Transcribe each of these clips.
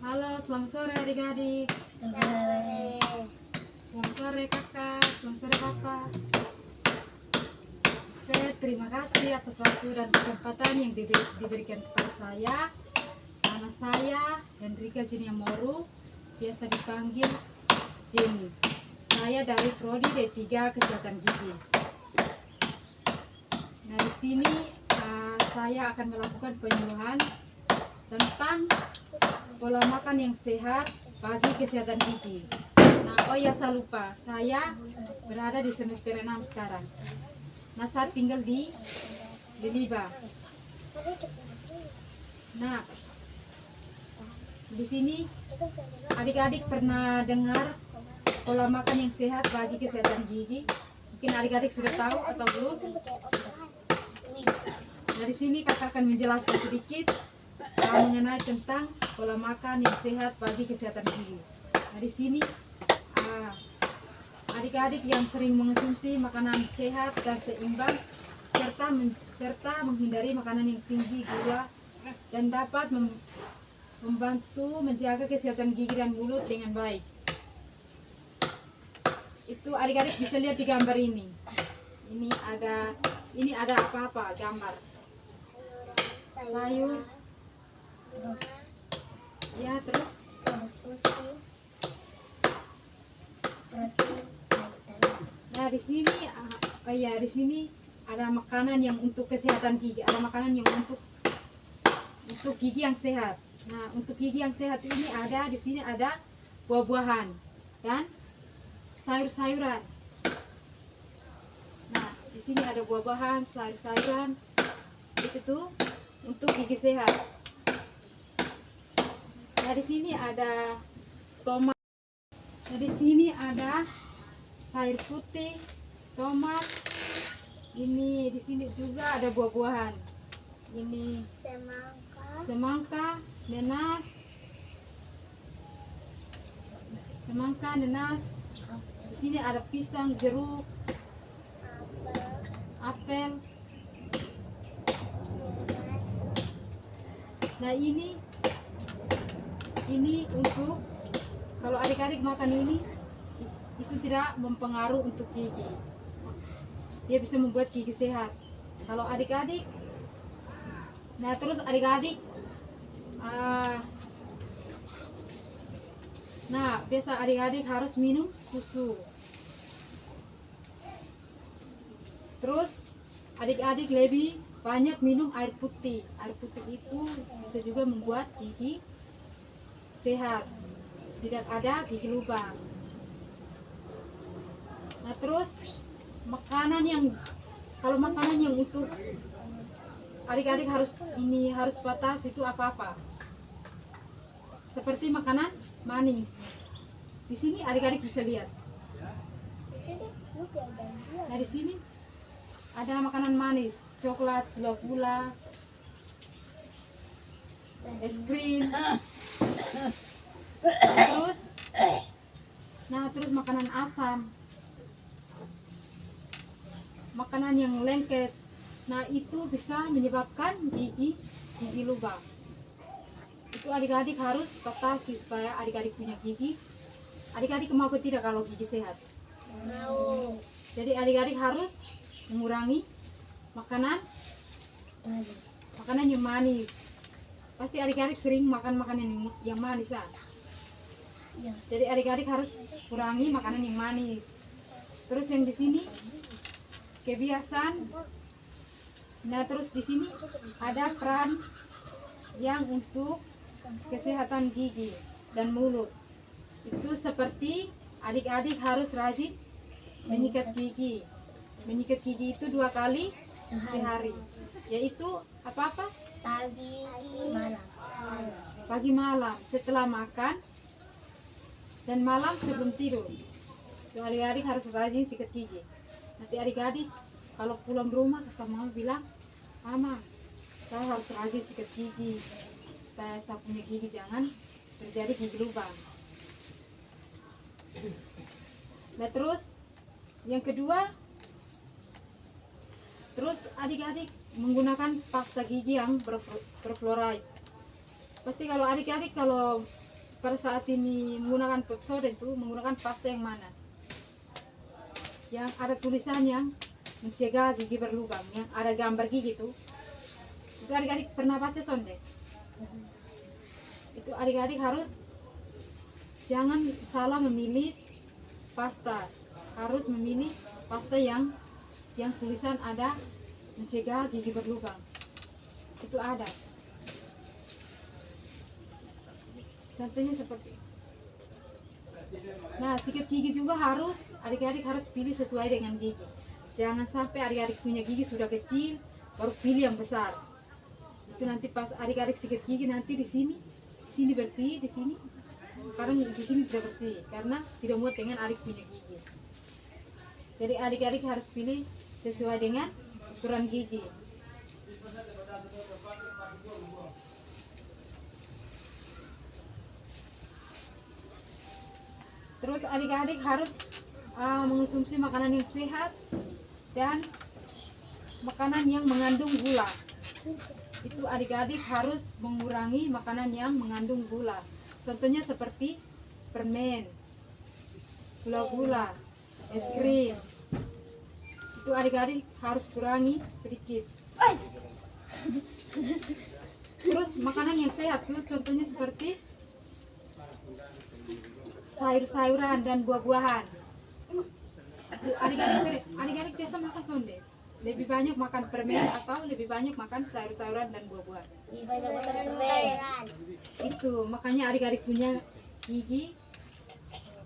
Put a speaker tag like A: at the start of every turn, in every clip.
A: Halo, selamat sore adik-adik.
B: Sore.
A: Selamat sore kakak, selamat sore papa. Oke, terima kasih atas waktu dan kesempatan yang diberikan kepada saya. Nama saya Hendrika Jinia Moru, biasa dipanggil Jenny. Saya dari Prodi D3 Kesehatan Gigi. Nah, di sini saya akan melakukan penyuluhan tentang pola makan yang sehat bagi kesehatan gigi. Nah, oh ya, saya lupa, saya berada di semester 6 sekarang. Nah, saya tinggal di Liba. Nah, di sini adik-adik pernah dengar pola makan yang sehat bagi kesehatan gigi? Mungkin adik-adik sudah tahu atau belum? Nah, di sini kakak akan menjelaskan sedikit mengenai tentang pola makan yang sehat bagi kesehatan gigi. Nah, di sini adik-adik yang sering mengonsumsi makanan sehat dan seimbang serta menghindari makanan yang tinggi gula dan dapat membantu menjaga kesehatan gigi dan mulut dengan baik. Itu adik-adik bisa lihat di gambar ini. Ini ada apa-apa gambar sayur. Ya, terus nah di sini ada makanan yang untuk kesehatan gigi, ada makanan yang untuk gigi yang sehat. Nah, untuk gigi yang sehat ini di sini ada buah-buahan dan sayur-sayuran. Nah, di sini ada buah-buahan, sayur-sayuran. Itu tuh untuk gigi sehat. Nah, di sini ada tomat. Nah, di sini ada sayur putih, tomat. Ini di sini juga ada buah-buahan. Ini semangka, nenas. Di sini ada pisang, jeruk, apel. Nah, ini untuk kalau adik-adik makan ini itu tidak mempengaruhi untuk gigi. Dia bisa membuat gigi sehat. Kalau adik-adik, nah terus adik-adik, nah biasa adik-adik harus minum susu. Terus adik-adik lebih banyak minum air putih. Air putih itu bisa juga membuat gigi sehat, tidak ada gigi lubang. Nah, terus kalau makanan yang untuk adik-adik harus batas itu apa-apa. Seperti makanan manis. Di sini adik-adik bisa lihat. Nah, di sini ada makanan manis, coklat, gula-gula, es krim. Terus makanan asam, makanan yang lengket. Nah, itu bisa menyebabkan gigi lubang. Itu adik-adik harus batasi supaya adik-adik punya gigi. Adik-adik mau atau tidak kalau gigi sehat?
B: Mau.
A: Jadi adik-adik harus mengurangi makanan yang manis. Pasti adik-adik sering makan makanan yang manis kan?
B: Ya.
A: Jadi adik-adik harus kurangi makanan yang manis. Terus yang di sini kebiasaan. Nah, terus di sini ada peran yang untuk kesehatan gigi dan mulut. Itu seperti adik-adik harus rajin menyikat gigi. Menyikat gigi itu 2 kali sehari. Yaitu apa-apa? Pagi malam setelah makan dan malam sebelum tidur. So, adik-adik harus rajin sikat gigi. Nanti adik-adik kalau pulang rumah sama mama bilang, "Mama, saya harus rajin sikat gigi supaya saya punya gigi jangan terjadi gigi lubang." Nah, terus yang kedua, terus adik-adik menggunakan pasta gigi yang berfluoride. Pasti kalau adik-adik kalau pada saat ini menggunakan Pepsodent itu menggunakan pasta yang mana? Yang ada tulisan yang mencegah gigi berlubang, yang ada gambar gigi itu adik-adik pernah baca sonde? Itu adik-adik harus jangan salah memilih pasta, harus memilih pasta yang tulisan ada mencegah gigi berlubang. Itu ada. Contohnya seperti. Nah, sikat gigi juga harus adik-adik harus pilih sesuai dengan gigi. Jangan sampai adik-adik punya gigi sudah kecil baru pilih yang besar. Itu nanti pas adik-adik sikat gigi nanti di sini bersih, di sini. Karena di sini tidak bersih karena tidak muat dengan adik punya gigi. Jadi adik-adik harus pilih sesuai dengan ukuran gigi. Terus adik-adik harus mengonsumsi makanan yang sehat dan makanan yang mengandung gula. Itu adik-adik harus mengurangi makanan yang mengandung gula. Contohnya seperti permen, gula-gula, es krim. Itu adik-adik harus kurangi sedikit. Terus makanan yang sehat tuh contohnya seperti sayur-sayuran dan buah-buahan. Adik-adik biasa makan sonde. Lebih banyak makan permen atau lebih banyak makan sayur-sayuran dan buah-buahan?
B: Lebih banyak makan permen.
A: Itu makanya adik-adik punya gigi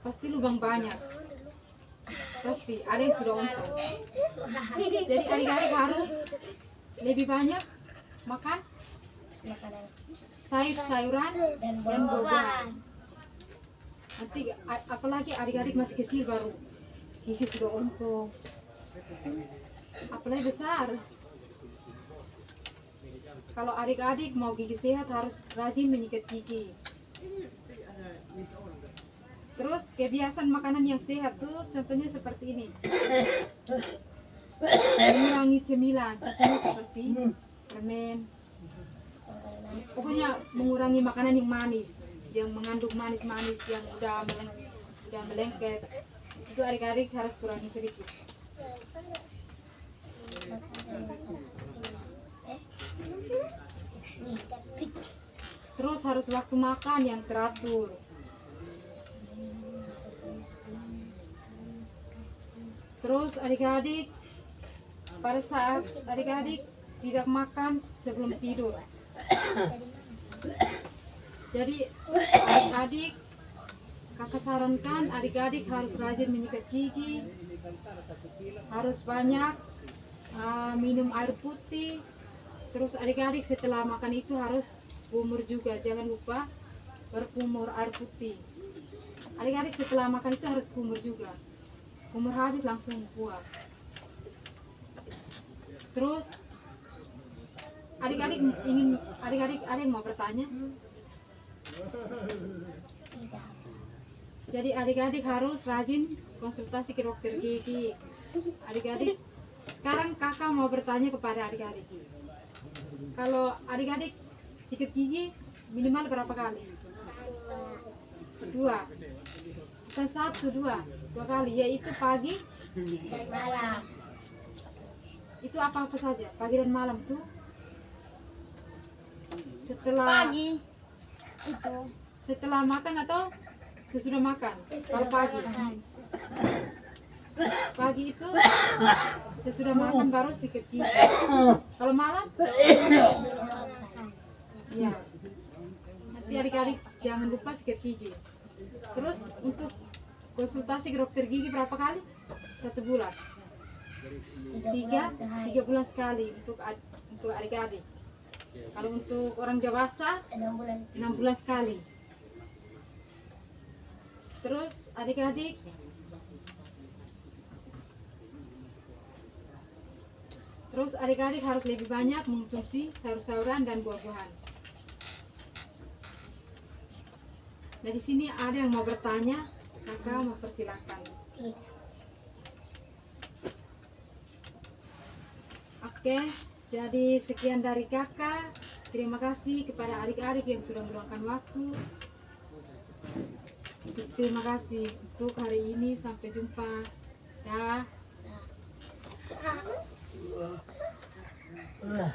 A: pasti lubang banyak. Pasti ada yang sudah untung. Jadi adik-adik harus lebih banyak makan
B: Makanan
A: sayur-sayuran
B: dan
A: dan buah-buahan.
B: buah-buahan.
A: Nanti apalagi adik-adik masih kecil baru gigi sudah untung. Apalagi besar. Kalau adik-adik mau gigi sehat harus rajin menyikat gigi. Terus kebiasaan makanan yang sehat tuh contohnya seperti ini. Mengurangi cemilan, contohnya seperti permen. Pokoknya mengurangi makanan yang manis, yang mengandung manis-manis, yang udah melengket. Itu adik-adik harus kurangi sedikit. Terus harus waktu makan yang teratur. Terus adik-adik pada saat adik-adik tidak makan sebelum tidur. Jadi adik-adik kakak sarankan adik-adik harus rajin menyikat gigi, harus banyak minum air putih. Terus adik-adik setelah makan itu harus kumur juga, jangan lupa berkumur air putih. Adik-adik setelah makan itu harus kumur juga, kumur habis langsung buang. Terus adik-adik ada yang mau bertanya? Jadi adik-adik harus rajin konsultasi ke dokter gigi. Adik-adik, sekarang kakak mau bertanya kepada adik-adik. Kalau adik-adik sikat gigi minimal berapa kali? 2. Bukan 1, 2 kali, yaitu pagi
B: Dan malam.
A: itu apa-apa saja, pagi dan malam tuh. Setelah
B: Pagi itu
A: setelah makan atau sesudah makan? Kalau pagi, pagi itu sesudah makan baru sikat gigi. Kalau malam, ya. Nanti adik-adik jangan lupa sikat gigi. Terus untuk konsultasi ke dokter gigi berapa kali? 1 bulan. 3 bulan sekali untuk adik-adik. Kalau untuk orang dewasa
B: 6 bulan.
A: 6 bulan sekali. Terus adik-adik harus lebih banyak mengonsumsi sayur-sayuran dan buah-buahan. Nah, di sini ada yang mau bertanya, kakak mau persilakan.
B: Tidak.
A: Oke, jadi sekian dari kakak. Terima kasih kepada adik-adik yang sudah meluangkan waktu Terima kasih untuk hari ini, sampai jumpa. Dah.
B: Nah.